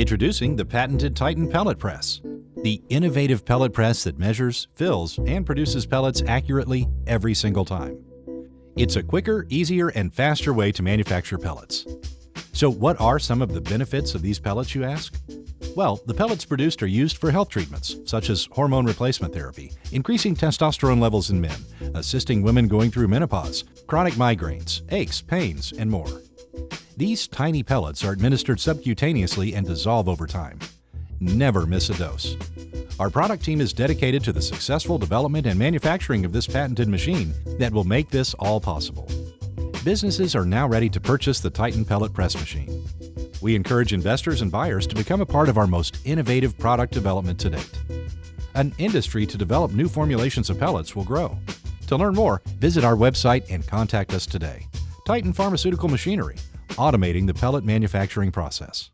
Introducing the patented Titan Pellet Press, the innovative pellet press that measures, fills, and produces pellets accurately every single time. It's a quicker, easier, and faster way to manufacture pellets. So what are some of the benefits of these pellets, you ask? Well, the pellets produced are used for health treatments, such as hormone replacement therapy, increasing testosterone levels in men, assisting women going through menopause, chronic migraines, aches, pains, and more. These tiny pellets are administered subcutaneously and dissolve over time. Never miss a dose. Our product team is dedicated to the successful development and manufacturing of this patented machine that will make this all possible. Businesses are now ready to purchase the Titan Pellet Press Machine. We encourage investors and buyers to become a part of our most innovative product development to date. An industry to develop new formulations of pellets will grow. To learn more, visit our website and contact us today. Titan Pharmaceutical Machinery, automating the pellet manufacturing process.